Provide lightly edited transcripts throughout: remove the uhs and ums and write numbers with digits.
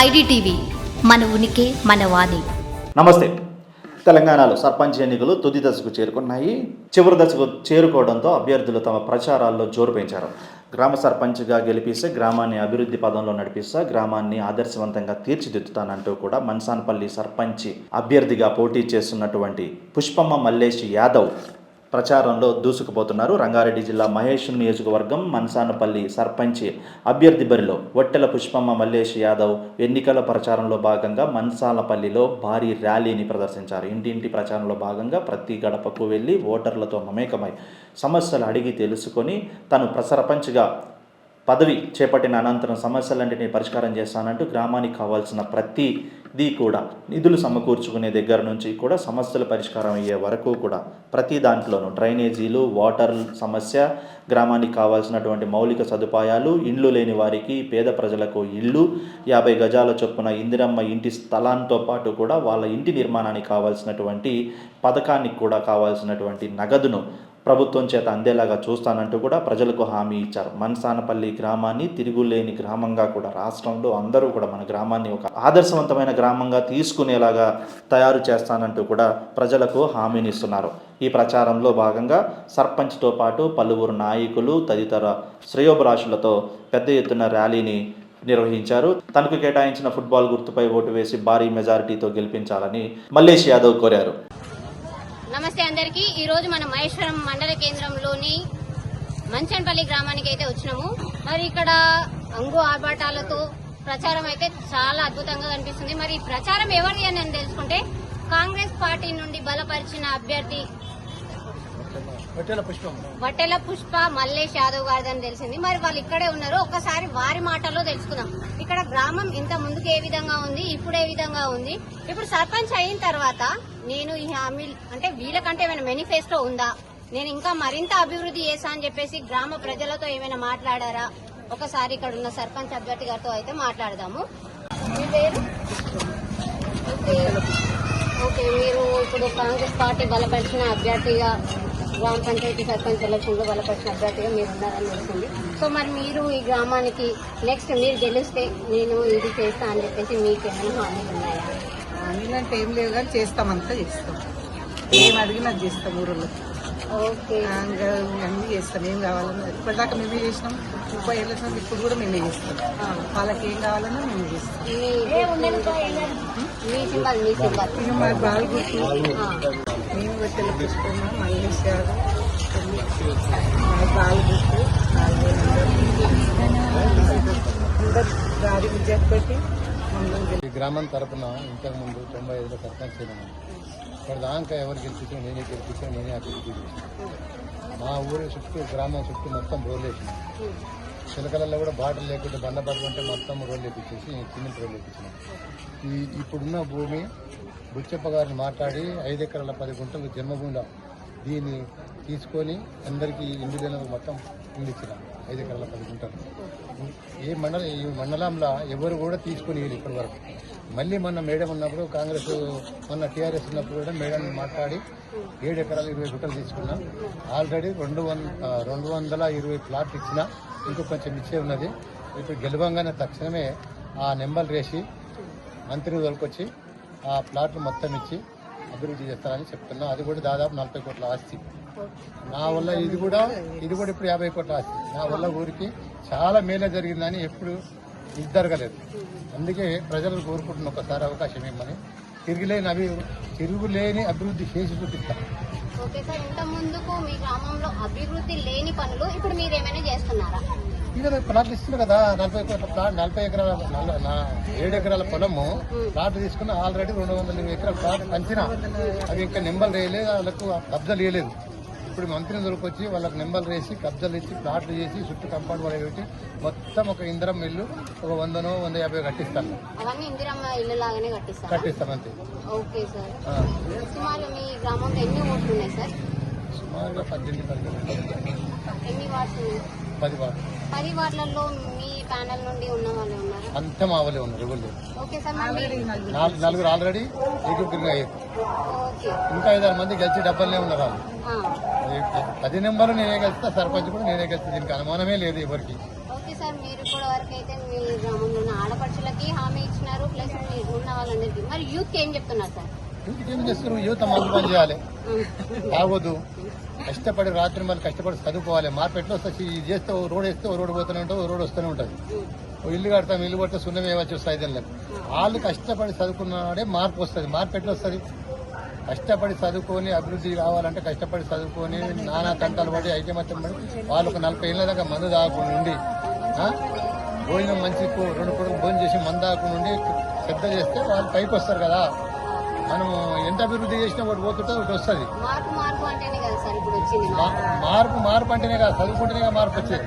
IDTV మన ఉనికి మన వాణి. నమస్తే. తెలంగాణలో సర్పంచ్ ఎన్నికలు తుది దశకు చేరుకున్నాయి. చివరి దశకు చేరుకోవడంతో అభ్యర్థులు తమ ప్రచారాల్లో జోరు పెంచారు. గ్రామ సర్పంచ్గా గెలిపిస్తే గ్రామాన్ని అభివృద్ధి పదంలో నడిపిస్తా, గ్రామాన్ని ఆదర్శవంతంగా తీర్చిదిద్దుతానంటూ కూడా మన్సానపల్లి సర్పంచ్ అభ్యర్థిగా పోటీ చేస్తున్నటువంటి పుష్పమ్మ మల్లేష్ యాదవ్ ప్రచారంలో దూసుకుపోతున్నారు. రంగారెడ్డి జిల్లా మహేష్ నియోజకవర్గం మన్సానపల్లి సర్పంచ్ అభ్యర్థి బరిలో ఒట్టెల పుష్పమ్మ మల్లేష్ యాదవ్ ఎన్నికల ప్రచారంలో భాగంగా మన్సానపల్లిలో భారీ ర్యాలీని ప్రదర్శించారు. ఇంటింటి ప్రచారంలో భాగంగా ప్రతి గడపకు వెళ్ళి ఓటర్లతో మమేకమై సమస్యలు అడిగి తెలుసుకొని తను సర్పంచ్గా పదవి చేపట్టిన అనంతరం సమస్యలన్నింటినీ పరిష్కారం చేస్తానంటూ గ్రామానికి కావాల్సిన ప్రతిదీ కూడా నిధులు సమకూర్చుకునే దగ్గర నుంచి కూడా సమస్యల పరిష్కారం అయ్యే వరకు కూడా ప్రతి దాంట్లోనూ డ్రైనేజీలు, వాటర్ సమస్య, గ్రామానికి కావాల్సినటువంటి మౌలిక సదుపాయాలు, ఇండ్లు లేని వారికి, పేద ప్రజలకు ఇళ్ళు, 50 గజాల చొప్పున ఇందిరమ్మ ఇంటి స్థలాంతో పాటు కూడా వాళ్ళ ఇంటి నిర్మాణానికి కావాల్సినటువంటి పథకానికి కూడా కావాల్సినటువంటి నగదును ప్రభుత్వం చేత అందేలాగా చూస్తానంటూ కూడా ప్రజలకు హామీ ఇచ్చారు. మన్సానపల్లి గ్రామాన్ని తిరుగులేని గ్రామంగా కూడా రాష్ట్రంలో అందరూ కూడా మన గ్రామాన్ని ఒక ఆదర్శవంతమైన గ్రామంగా తీసుకునేలాగా తయారు చేస్తానంటూ కూడా ప్రజలకు హామీనిస్తున్నారు. ఈ ప్రచారంలో భాగంగా సర్పంచ్తో పాటు పలువురు నాయకులు తదితర శ్రేయోభిలాషులతో పెద్ద ఎత్తున ర్యాలీని నిర్వహించారు. తనకు కేటాయించిన ఫుట్బాల్ గుర్తుపై ఓటు వేసి భారీ మెజారిటీతో గెలిపించాలని మల్లేష్ యాదవ్ కోరారు. నమస్తే అందరికీ. ఈ రోజు మన మహేశ్వరం మండల కేంద్రంలోని మంచన్పల్లి గ్రామానికి అయితే వచ్చినాము. మరి ఇక్కడ అంగు ఆర్భాటాలతో ప్రచారం అయితే చాలా అద్భుతంగా కనిపిస్తుంది. మరి ప్రచారం ఎవరిది అని తెలుసుకుంటే కాంగ్రెస్ పార్టీ నుండి బలపరిచిన అభ్యర్థి వట్టెల పుష్ప మల్లేష్ యాదవ్ గారిదని తెలిసింది. మరి వాళ్ళు ఇక్కడే ఉన్నారు. ఒక్కసారి వారి మాటల్లో తెలుసుకుందాం. ఇక్కడ గ్రామం ఇంత ముందుకు ఏ విధంగా ఉంది, ఇప్పుడు ఏ విధంగా ఉంది, ఇప్పుడు సర్పంచ్ అయిన తర్వాత నేను ఈ హామీ అంటే వీళ్ళకంటే ఏమైనా మేనిఫెస్టో ఉందా, నేను ఇంకా మరింత అభివృద్ధి చేశా అని చెప్పేసి గ్రామ ప్రజలతో ఏమైనా మాట్లాడారా, ఒకసారి ఇక్కడ ఉన్న సర్పంచ్ అభ్యర్థి గారితో అయితే మాట్లాడదాము. మీ పేరు? ఓకే, మీరు ఇప్పుడు కాంగ్రెస్ పార్టీ బలపరిచిన అభ్యర్థిగా గ్రామ పంచాయతీ సర్పంచ్ ఎలక్షన్ లో బలపరిచిన అభ్యర్థిగా మీరు ఉన్నారని తెలిసింది. సో మరి మీరు ఈ గ్రామానికి నెక్స్ట్ మీరు గెలిస్తే నేను ఇది చేస్తా అని చెప్పేసి మీకు ఏమైనా హామీలు ఉన్నాయా? హామీలంటే ఏం లేవు కానీ చేస్తామంతా చేస్తాం. ఏం అడిగినా చేస్తాం. ఊరిలో ఓకే అన్నీ చేస్తాం. ఏం కావాలన్నా ఇప్పటిదాకా మేమే చేసినాం. 30 ఏళ్ళ నుంచి ఇప్పుడు కూడా మేమే చేస్తాం. వాళ్ళకి ఏం కావాలన్నా మేము చేస్తాం. మీ సింబల్ ఇక మా బాల్ గుర్తు మేము వచ్చేలా చూసుకున్నాం. మల్లేష్ యాదవ్ మా బాల్ గుర్తు అందరు గాడి విద్యకు పెట్టి ఈ గ్రామం తరపున ఇంతకుముందు 95లో సర్పంచ్ అయినాను. ఇక్కడ దాకా ఎవరు గెలిపించాను, నేనే గెలిపించాను, నేనే అభివృద్ధి చేసాను. మా ఊరి చుట్టూ గ్రామం చుట్టూ మొత్తం రోడ్లు వేసినాం. చిలకలలో కూడా బాటలు లేకుంటే బండ పడుకుంటే మొత్తం రోడ్లు వేపించేసి సిమెంట్ రోడ్లు వేపించినాం. ఇప్పుడున్న భూమి బుచ్చప్ప గారిని మాట్లాడి 5 ఎకరాల 10 గుంటలు జన్మభూమిలో దీన్ని తీసుకొని అందరికీ ఇండివిజువల్ మొత్తం ఇచ్చినాం. 5 ఎకరాల 10 గుంటలు. ఈ మండలంలో ఎవరు కూడా తీసుకుని ఇప్పటి వరకు. మళ్ళీ మొన్న మేడం ఉన్నప్పుడు కాంగ్రెస్ మొన్న టీఆర్ఎస్ ఉన్నప్పుడు కూడా మేడం మాట్లాడి 7 ఎకరాలు 20 గుంటలు తీసుకున్నాం. ఆల్రెడీ 220 ప్లాట్లు ఇచ్చిన, ఇంకో కొంచెం ఇచ్చే ఉన్నది. ఇప్పుడు గెలవంగానే తక్షణమే ఆ నెంబర్లు వేసి మంత్రి వరకు ఆ ప్లాట్లు మొత్తం ఇచ్చి అభివృద్ధి చేస్తానని చెప్తున్నా. అది కూడా దాదాపు 40 కోట్ల ఆస్తి. నా వల్ల ఇది కూడా ఇప్పుడు 50 కోట్ల ఆస్తి. నా వల్ల ఊరికి చాలా మేలే జరిగిందని ఎప్పుడు ఇది జరగలేదు. అందుకే ప్రజలు కోరుకుంటున్న ఒకసారి అవకాశం ఇవ్వమని. తిరుగులేని అభివృద్ధి చేసి చూపిస్తాం. ఓకే సార్, ఇంత ముందుకు మీ గ్రామంలో అభివృద్ధి లేని పనులు ఇప్పుడు మీరు ఏమైనా చేస్తున్నారా? ఇక ప్లాట్లు ఇస్తున్నారు కదా, 40 కోట్ల ప్లాట్, 40 ఎకరాల 7 ఎకరాల పొలము ప్లాట్లు తీసుకున్న. ఆల్రెడీ 220 ఎకరాల ప్లాట్ పంచిన. అవి ఇంకా నెంబర్లు వేయలేదు, వాళ్ళకు కబ్జాలు వేయలేదు. ఇప్పుడు మంత్రిని దొరికొచ్చి వాళ్ళకి నెంబర్లు వేసి కబ్జాలు ఇచ్చి ప్లాట్లు చేసి చుట్టూ కంపౌండ్ వాడి పెట్టి మొత్తం ఒక ఇందిరమ్మ ఇల్లు ఒక 100-150 కట్టిస్తాను. అవన్నీ ఇందిరమ్మ ఇల్లు లాగానే కట్టిస్తామంతే. ఓకే సార్, సుమారు మీ గ్రామంలో ఎన్ని ఓట్లు ఉన్నాయి సార్? సుమారుగా 18 ఎన్ని వార్డ్స్? 10 వార్డు. 10 వార్డులలో మీ ప్యానల్ నుండి ఉన్న వాళ్ళు ఉన్నారు? అంతా మావలే ఉన్నారు, ఎవరు. ఓకే సార్, 4 ఆల్రెడీ ఏకీకృతంగా అయ్యారు. ఇంకా 5-6 మంది గెలిచి డబ్బులనే ఉన్నారు. వాళ్ళు 10 నెంబర్లు నేనే గెలుస్తా, సర్పంచ్ కూడా నేనే గెలుస్తా. దీనికి అనుమానమే లేదు ఎవరికి. ఓకే సార్, మీరు కూడా వరకు అయితే మీ గ్రామంలో ఉన్న ఆడపడుచులకి హామీ ఇచ్చిన మరి యూత్ ఏం చెప్తున్నారు సార్? యూత్ ఏం చేస్తారు? యువత మందు పని చేయాలి, తాగొద్దు, కష్టపడి రాత్రి మళ్ళీ కష్టపడి చదువుకోవాలి. మార్పు ఎట్లా వస్తుంది? ఇది చేస్తే ఓ రోడ్ వేస్తే ఓ రోడ్ పోతూనే ఉంటుంది, ఓ రోడ్ వస్తూనే ఉంటుంది. ఓ ఇల్లు కడతాం, ఇల్లు కొడితే సున్నమే వచ్చి వస్తాయి. దానికి వాళ్ళు కష్టపడి చదువుకున్నాడే మార్పు వస్తుంది. మార్పు ఎట్లా వస్తుంది? కష్టపడి చదువుకొని అభివృద్ధి కావాలంటే కష్టపడి చదువుకొని నానా తంటాలు పడి ఐకమత్యం పడి వాళ్ళు ఒక 40 ఏళ్ళ దాకా మందు తాగకుండా ఉండి భోజనం మంచి 2 పూటలు భోజనం చేసి మందు తాగకుండా ఉండి శ్రద్ధ చేస్తే వాళ్ళు పైకి వస్తారు కదా. మనం ఎంత అభివృద్ధి చేసినా ఒకటి పోతుంటే ఒకటి వస్తుంది. మార్పు అంటేనే కదా, చదువుకుంటేనే కదా మార్పు వచ్చేది.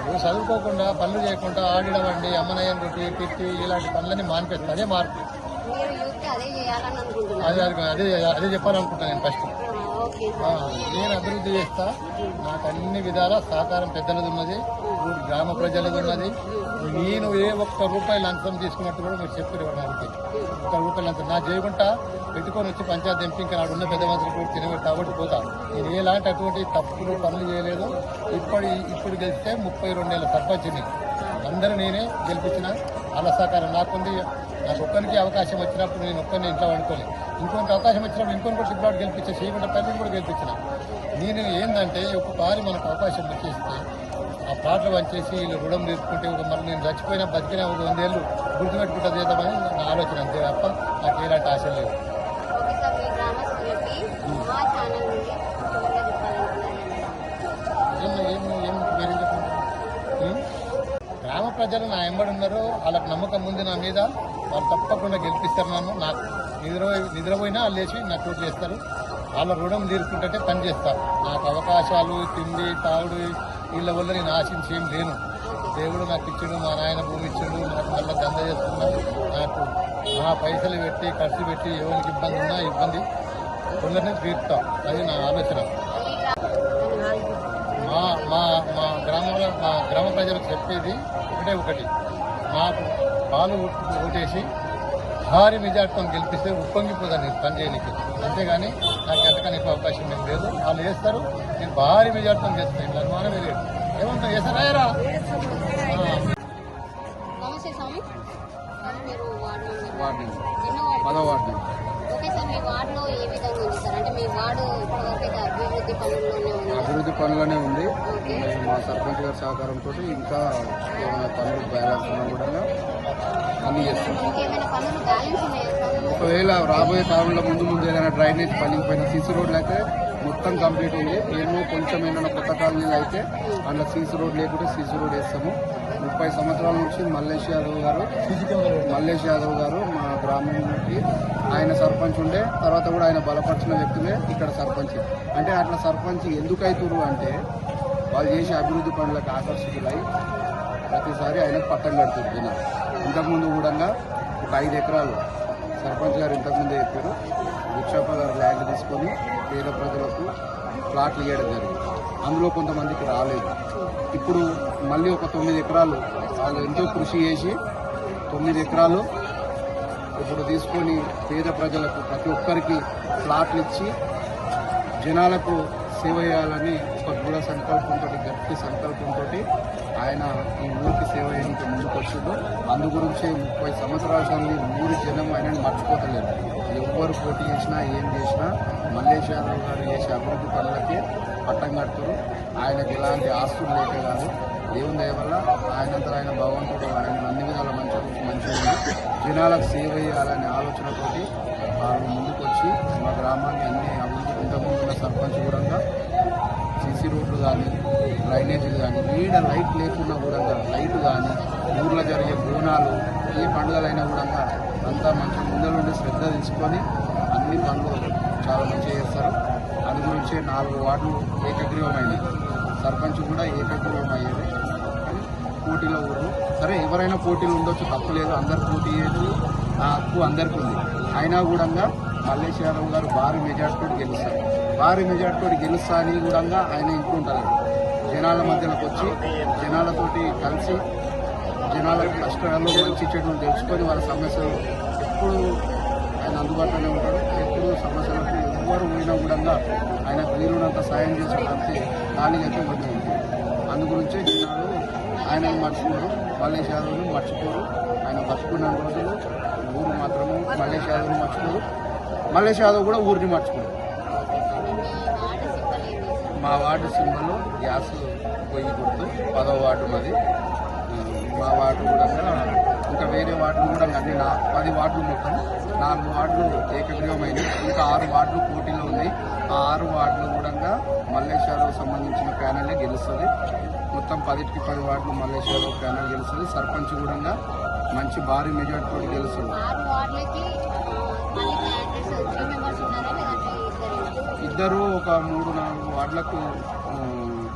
నువ్వు చదువుకోకుండా పనులు చేయకుండా ఆడడం అండి, అమ్మనయ్యని కొట్టి తిట్టి ఇలాంటి పనులన్నీ మానిపిస్తుంది. అదే మార్పు. అదే చెప్పాలనుకుంటున్నాను నేను ఫస్ట్. నేను అభివృద్ధి చేస్తా. నాకు అన్ని విధాల సహకారం పెద్దలది ఉన్నది, గ్రామ ప్రజలది ఉన్నది. నేను ఏ ఒక్క రూపాయి లంచం తీసుకున్నట్టు కూడా మీరు చెప్పారు ఇవ్వడానికి. ₹1 లంచం నా చేయకుండా పెట్టుకొని వచ్చి పంచాయతీ ఎంపీ ఇంకా నాడు ఉన్న పెద్ద మనుషులు కూడా తినబెట్టి కాబట్టి పోతా. నేను ఎలాంటి అటువంటి తప్పులు పనులు చేయలేదు. ఇప్పుడు గెలిస్తే 32 ఏళ్ళ సర్పంచ్ని అందరూ నేనే గెలిపించిన. వాళ్ళ సహకారం నాకుంది. నాకు ఒక్కరికి అవకాశం వచ్చినప్పుడు నేను ఒక్కరిని ఇంట్లో వండుకోలేదు. ఇంకొకరికి అవకాశం వచ్చినప్పుడు ఇంకొకరు కూడా సిబ్బాటు గెలిపించే, చేయకుండా పల్లెని కూడా గెలిపించిన. నేను ఏంటంటే ఒక్కసారి మనకు అవకాశం వచ్చేస్తే ఆ ప్లాట్లు వంచేసి వీళ్ళు రుణం తీసుకుంటే మరి నేను చచ్చిపోయినా బతికినా ఒక 100 ఏళ్ళు గుర్తుపెట్టుకుంటా చేద్దామని నా ఆలోచన, అంతే తప్ప నాకు ఎలాంటి ఆశ లేదు. గ్రామ ప్రజలు నా ఎంబడి ఉన్నారు, వాళ్ళకి నమ్మకం ఉంది నా మీద. వాళ్ళు తప్పకుండా గెలిపిస్తారు నన్ను. నాకు నిద్రపోయినా వాళ్ళు లేచి నాకు చోటు చేస్తారు. వాళ్ళ రుణం తీర్చుకుంటే పని చేస్తారు. నాకు అవకాశాలు, తిండి, తాగుడు వీళ్ళ వల్ల నేను ఆశించి ఏం లేను. దేవుడు నాకు ఇచ్చాడు, మా నాయన భూమి ఇచ్చాడు, నాకు మళ్ళీ దంద చేస్తున్నాడు. నాకు నా పైసలు పెట్టి ఖర్చు పెట్టి ఎవరికి ఇబ్బంది ఉన్నా ఇబ్బంది కొందరిని తీరుతాం. అది నా ఆలోచన. మా గ్రామంలో మా గ్రామ ప్రజలకు చెప్పేది ఒకటి, నాకు పాలు ఓటేసి భారీ మెజార్టీతో గెలిపిస్తే ఉప్పొంగిపోతాను నేను పని చేయడానికి. అంతేగాని నాకు ఎంతకన్నా ఎక్కువ అవకాశం ఏం లేదు. వాళ్ళు వేస్తారు, నేను భారీ మెజార్టీతో గెలుస్తాను. ఇట్లా అనుమానం లేదు. ఏమంటా వేసారా? నమస్తే స్వామి. మీరు వార్డు 10వ వార్డు. ఓకే సార్, మీ వార్డులో ఏ విధంగా ఉంది సార్? అంటే మీ వార్డు ఇప్పటివరకు అభివృద్ధి పనులనే ఉంది. మా సర్పంచ్ గారి సహకారంతో ఇంకా పనులు బ్యాలెన్స్ ఉన్నా కూడా అన్ని చేస్తాం. ఒకవేళ రాబోయే కాలంలో ముందు ఏదైనా డ్రైనేజ్ పనిపోయిన సీసీ రోడ్లు అయితే మొత్తం కంప్లీట్ ఉంది. ఏమో కొంచెం ఏమైనా కొత్త కాలనీలు అయితే అందులో సీసీ రోడ్ లేకుంటే సీసీ రోడ్ వేస్తాము. 30 సంవత్సరాల నుంచి మల్లేష్ యాదవ్ గారు మా గ్రామానికి ఆయన సర్పంచ్ ఉండే. తర్వాత కూడా ఆయన బలపరిచిన వ్యక్తులే ఇక్కడ సర్పంచ్. అంటే అట్లా సర్పంచ్ ఎందుకు అవుతురు అంటే వాళ్ళు చేసే అభివృద్ధి పనులకు ఆకర్షితులై ప్రతిసారి ఆయనకు పట్టం కడుతున్నారు. ఇంతకుముందు కూడా ఒక 5 ఎకరాలు సర్పంచ్ గారు ఇంతకుముందే చెప్పారు, భిక్షాప గారు ల్యాండ్ తీసుకొని పేద ప్రజలకు ప్లాట్లు ఇవ్వడం జరిగింది. అందులో కొంతమందికి రాలేదు. ఇప్పుడు మళ్ళీ ఒక 9 ఎకరాలు వాళ్ళు ఎంతో కృషి చేసి 9 ఎకరాలు ఇప్పుడు తీసుకొని పేద ప్రజలకు ప్రతి ఒక్కరికి ప్లాట్లు ఇచ్చి జనాలకు సేవ చేయాలని ఒక దృఢ సంకల్పంతో, గట్టి సంకల్పంతో ఆయన ఈ ఊరికి సేవ చేయడానికి ముందుకు వచ్చిండు. అందు గురించి 30 సంవత్సరాల నుండి ఊరి జనం ఆయనని మర్చిపోతలేదు. ఎవ్వరు పోటీ చేసినా ఏం చేసినా మల్లేష్ యాదవ్ గారు చేసే అభివృద్ధి పనులకి పట్టం కడుతారు. ఆయనకు ఎలాంటి ఆస్తులు లేకే కాదు, దేవుని దయ వల్ల ఆయనంతా ఆయన భగవంతుడు ఆయన అన్ని విధాల మంచిగా జనాలకు సేవ చేయాలనే ఆలోచనతోటి వాళ్ళు ముందుకు వచ్చి మా గ్రామాన్ని అన్ని అభివృద్ధి ఇంతకుముందున్న సర్పంచ్ కూడా సీసీ రోడ్లు కానీ డ్రైనేజీలు కానీ ఈడ లైట్ లేకున్నా కూడా లైట్ కానీ ఊర్లో జరిగే బోనాలు ఏ పండుగలైనా కూడా అంతా మంచి ముందరుండి శ్రద్ధ తీసుకొని అన్ని పనులు చాలా మంచిగా చేస్తారు. అందు గురించే 4 వార్డులు ఏకగ్రీవమైనవి. సర్పంచ్ కూడా ఏకగ్రీవమయ్యేది. కానీ పోటీలో ఊరు సరే ఎవరైనా పోటీలు ఉండొచ్చు, తప్పులేదు. అందరు పోటీ చేయదు, ఆ హక్కు అందరికీ ఉంది. అయినా కూడా మల్లేష్ యాదవ్ గారు భారీ మెజార్టీతో గెలుస్తారు. భారీ మెజార్టీతో గెలుస్తా అని కూడా ఆయన ఇంటుంటారు. జనాల మధ్యలోకి వచ్చి జనాలతోటి కలిసి జనాలకు కష్టాల్లో మంచి చెడులు తెలుసుకొని వాళ్ళ సమస్యలు ఎప్పుడు ఆయన అందుబాటులోనే ఉంటాడు. ఎప్పుడు సమస్యలకు ఎవరు పోయినా కూడా ఆయనకు వీలున్నంత సాయం చేసే కలిసి ఖాళీ అయితే ఉంటుంది. అందు గురించే జనాలు ఆయన మర్చిపోరు, మల్లేష్ యాదవ్ని మర్చిపోరు. ఆయన బతుకున్న రోజులు ఊరు మాత్రమే మల్లేష్ యాదవ్ని మర్చిపోరు, మల్లేష్ యాదవ్ కూడా ఊరిని మర్చిపోరు. మా వార్డు సింబల్ గ్యాస్ పొయ్యి గుర్తు 10వ వార్డు మాది. మా వార్డు కూడా ఇంకా వేరే వార్డులు కూడా అన్ని 10 వార్డులు మొత్తం 4 వార్డులు ఏకగ్రీవమైనవి. ఇంకా 6 వార్డులు పోటీలో ఉన్నాయి. ఆ 6 వార్డులు కూడా మల్లేష్ యాదవ్ సంబంధించిన ప్యానెలే గెలుస్తుంది. మొత్తం 10కి 10 వార్డులు మల్లేష్ యాదవ్ ప్యానెల్ గెలుస్తుంది. సర్పంచ్ కూడా మంచి భారీ మెజార్టీతో గెలుస్తుంది. ఇద్దరు ఒక 3-4 వార్డులకు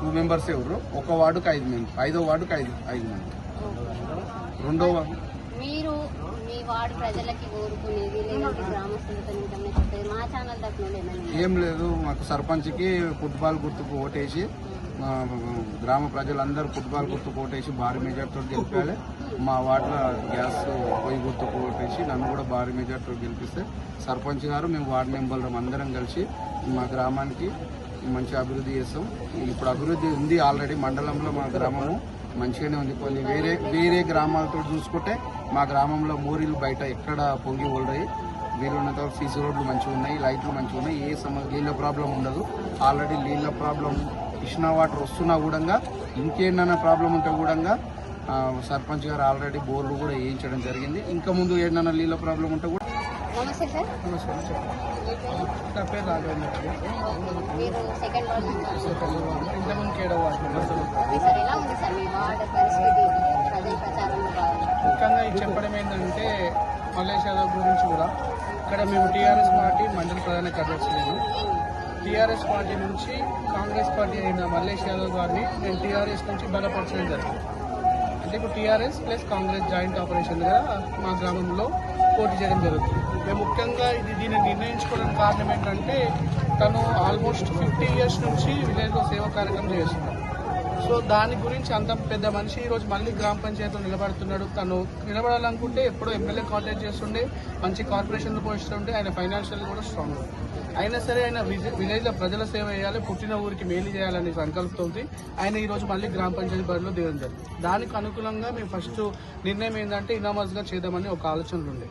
2 మెంబర్స్ ఎవరు, ఒక వార్డుకి 5 మెంబర్, 5వ వార్డుకి 5 మెంబర్. రెండవ మీరు మీ వార్డు ప్రజలకి కోరుకునేది లేదంటే గ్రామస్తులతో ఇంకన్నా చెప్పేది మా ఛానల్ తరఫున ఏం లేదు. మాకు సర్పంచ్కి ఫుట్బాల్ గుర్తుకు ఓటేసి మా గ్రామ ప్రజలందరూ ఫుట్బాల్ గుర్తుకు ఓటేసి భారీ మెజార్టీతో గెలిపాలి. మా వార్డులో గ్యాస్ పొయ్యి గుర్తుకు ఓటేసి నన్ను కూడా భారీ మెజార్టీతో గెలిపిస్తే సర్పంచ్ గారు మేము వార్డు మెంబర్లు అందరం కలిసి మా గ్రామానికి మంచి అభివృద్ధి చేస్తాం. ఇప్పుడు అభివృద్ధి ఉంది ఆల్రెడీ మండలంలో. మా గ్రామము మంచిగానే ఉంది. కొన్ని వేరే గ్రామాలతో చూసుకుంటే మా గ్రామంలో మోరీలు బయట ఎక్కడ పొంగి ఓల్డాయి. వీలున్నంత సీసీ రోడ్లు మంచిగా ఉన్నాయి, లైట్లు మంచిగా ఉన్నాయి. ఏ నీళ్ళ ప్రాబ్లం ఉండదు. ఆల్రెడీ నీళ్ళ ప్రాబ్లం కృష్ణా వాటర్ వస్తున్నా కూడా ఇంకేమన్నా ప్రాబ్లం ఉంటే కూడా సర్పంచ్ గారు ఆల్రెడీ బోర్లు కూడా వేయించడం జరిగింది. ఇంకా ముందు ఏదైనా నీళ్ళ ప్రాబ్లం ఉంటే కూడా. నమస్తే సార్. నా పేరు రాఘవేంద్ర. మీరు సెకండ్ వార్డు ఇంతకుముందు 7వ వార్డు. సార్ ఎలా ఉంది సార్ మీ వార్డు పరిస్థితి ప్రజల ప్రచారంలో ముఖ్యంగా ఇది చెప్పడం ఏంటంటే మల్లేష్ యాదవ్ గురించి కూడా ఇక్కడ మేము టీఆర్ఎస్ పార్టీ మండల ప్రధాన కార్యదర్శి నేను. టీఆర్ఎస్ పార్టీ నుంచి కాంగ్రెస్ పార్టీ అయిన మల్లేష్ యాదవ్ గారిని నేను టీఆర్ఎస్ నుంచి బలపరచడం జరిగింది. అంటే ఇప్పుడు టీఆర్ఎస్ ప్లస్ కాంగ్రెస్ జాయింట్ ఆపరేషన్గా మా గ్రామంలో పోటీ చేయడం జరుగుతుంది. మేము ముఖ్యంగా దీన్ని నిర్ణయించుకోవడానికి కారణం ఏంటంటే తను ఆల్మోస్ట్ 50 years నుంచి విలేజ్లో సేవా కార్యక్రమం చేస్తున్నాడు. సో దాని గురించి అంత పెద్ద మనిషి ఈరోజు మళ్ళీ గ్రామ పంచాయతీలో నిలబడుతున్నాడు. తను నిలబడాలనుకుంటే ఎప్పుడో ఎమ్మెల్యే కాంటాక్ట్ చేస్తుండే, మంచి కార్పొరేషన్లు పోయిస్తుండే, ఆయన ఫైనాన్షియల్ కూడా స్ట్రాంగ్. అయినా సరే ఆయన విలేజ్లో ప్రజల సేవ చేయాలి, పుట్టిన ఊరికి మేలు చేయాలనే సంకల్పంతో ఆయన ఈరోజు మళ్ళీ గ్రామ పంచాయతీ బరిలో దిగడం జరిగింది. దానికి అనుకూలంగా మేము ఫస్ట్ నిర్ణయం ఏంటంటే ఇనామస్గా చేద్దామని ఒక ఆలోచనలు ఉండే.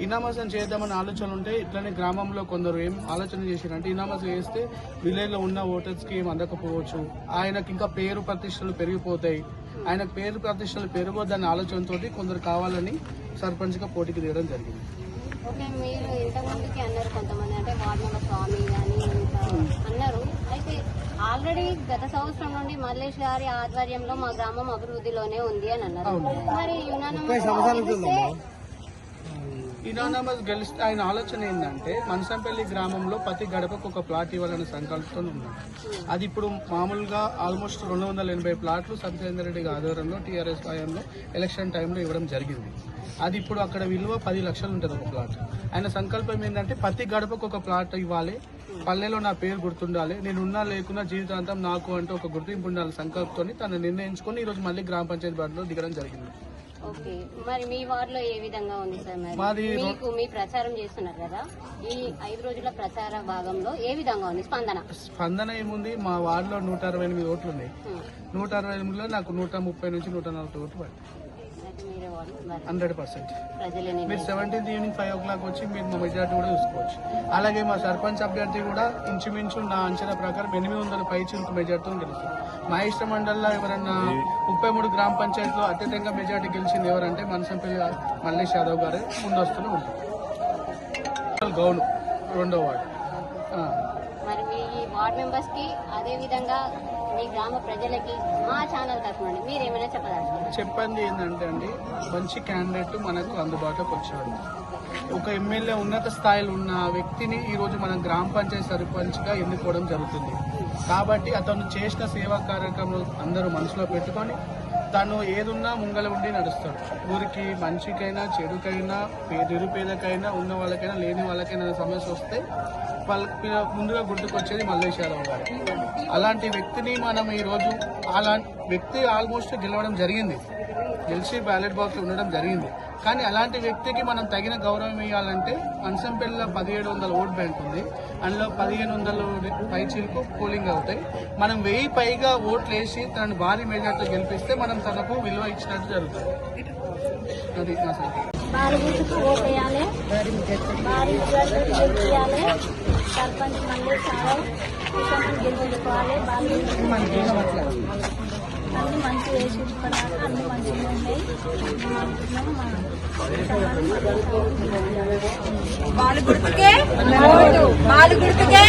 ఇనామస్ అని చేద్దామని ఆలోచనలు ఉంటే ఇట్లనే గ్రామంలో కొందరు ఏం ఆలోచన చేశారంటే ఇనామస్ వేస్తే విలేజ్లో ఉన్న ఓటర్స్కి ఏం అందకపోవచ్చు, ఆయనకి ఇంకా పేరు ప్రతిష్టలు పెరిగిపోతాయి, ఆయనకు పేరు ప్రతిష్టలు పెరగొద్దన్న ఆలోచనతో కొందరు కావాలని సర్పంచ్గా పోటీకి దిగడం జరిగింది. ఓకే, మీరు ఇంతకుముందుకి అన్నారు కొంతమంది అంటే వార్డు మెంబర్ స్వామి కానీ ఇంకా అన్నారు. అయితే ఆల్రెడీ గత సంవత్సరం నుండి మల్లేష్ గారి ఆధ్వర్యంలో మా గ్రామం అభివృద్ధిలోనే ఉంది అని అన్నారు. మరి ఇనానమస్ గెలిస్తే ఆయన ఆలోచన ఏంటంటే మనసంపల్లి గ్రామంలో ప్రతి గడపకు ఒక ప్లాట్ ఇవ్వాలనే సంకల్పంతో ఉన్నాడు. అది ఇప్పుడు మామూలుగా ఆల్మోస్ట్ 280 ప్లాట్లు సత్యేందర్ రెడ్డి ఆధ్వర్యంలో టీఆర్ఎస్ హయాంలో ఎలక్షన్ టైంలో ఇవ్వడం జరిగింది. అది ఇప్పుడు అక్కడ విలువ 10 లక్షలు ఉంటుంది ఒక ప్లాట్. ఆయన సంకల్పం ఏంటంటే ప్రతి గడపకు ఒక ప్లాట్ ఇవ్వాలి, పల్లెలో నా పేరు గుర్తుండాలి, నేను ఉన్నా లేకున్నా జీవితాంతం నాకు అంటూ ఒక గుర్తింపు ఉండాలి సంకల్పంతో తను నిర్ణయించుకొని ఈరోజు మళ్ళీ గ్రామ పంచాయతీ బరిలో దిగడం జరిగింది. ఓకే, మరి మీ వార్డులో ఏ విధంగా ఉంది సార్? మరి మీకు మీ ప్రచారం చేస్తున్నారు కదా, ఈ 5 రోజుల ప్రచార భాగంలో ఏ విధంగా ఉంది స్పందన ఏముంది? మా వార్డులో 168 ఓట్లు ఉన్నాయి. 168లో నాకు 130 నుంచి 140 ఓట్లు పడ్డాయి. 100%. మీరు 17th ఈవినింగ్ 5 o'clock వచ్చి మీరు మా మెజార్టీ కూడా చూసుకోవచ్చు. అలాగే మా సర్పంచ్ అభ్యర్థి కూడా ఇంచుమించు నా అంచనా ప్రకారం 800 పైచిలకు మెజార్టీతో గెలుస్తారు. మా ఇష్ట మండలంలో ఎవరన్నా 33 గ్రామ పంచాయతీలో అత్యధికంగా మెజార్టీ గెలిచింది ఎవరంటే మనసంపల్లి మల్లేష్ యాదవ్ గారు ముందస్తులు ఉంటారు. గౌను 2వ వార్డు. మరి మీ వార్డ్ మెంబర్స్ కి అదే విధంగా మీ గ్రామ ప్రజలకి మా ఛానల్ తరఫున మీరు ఏమైనా చెప్పదలుచుకున్నారు? చెప్పండి ఏంటంటే అండి, మంచి క్యాండిడేట్ మనకు అందుబాటులోకి వచ్చాడు. ఒక ఎమ్మెల్యే ఉన్నత స్థాయిలో ఉన్న వ్యక్తిని ఈరోజు మనం గ్రామ పంచాయతీ సర్పంచ్గా ఎన్నుకోవడం జరుగుతుంది. కాబట్టి అతను చేసిన సేవా కార్యక్రమాలు అందరూ మనసులో పెట్టుకొని తను ఏదున్నా ముంగల ఉండి నడుస్తాడు. ఊరికి మంచికైనా చెడుకైనా నిరుపేదకైనా ఉన్న వాళ్ళకైనా లేని వాళ్ళకైనా సమస్య వస్తే వాళ్ళకి ముందుగా గుర్తుకొచ్చేది మల్లేష్ యాదవ్ గారు. అలాంటి వ్యక్తిని మనం ఈరోజు అలాంటి వ్యక్తి ఆల్మోస్ట్ గెలవడం జరిగింది. గెలిచి బ్యాలెట్ బాక్స్ ఉండడం జరిగింది. కానీ అలాంటి వ్యక్తికి మనం తగిన గౌరవం ఇవ్వాలంటే అన్సంపల్లిలో 1700 ఓట్ బ్యాంక్ ఉంది. అందులో 1500 పైచీలకు పోలింగ్ అవుతాయి. మనం 1000 పైగా ఓట్లు వేసి తనను భారీ మెజార్టీతో గెలిపిస్తే మనం తనకు విలువ ఇచ్చినట్టు జరుగుతుంది. అది నా సంకేతం. భారీ గుర్తుకు ఓటు వేయాలి, భారీ మెజార్టీ గెలిపించాలి. సర్పంచ్ మళ్ళీ చాలా విషయాన్ని గెలిపించుకోవాలి. అన్ని మంచి వేసి ఇప్పటిదాకా అన్ని మంచిగా ఉన్నాయి. బాలు గుర్తుకే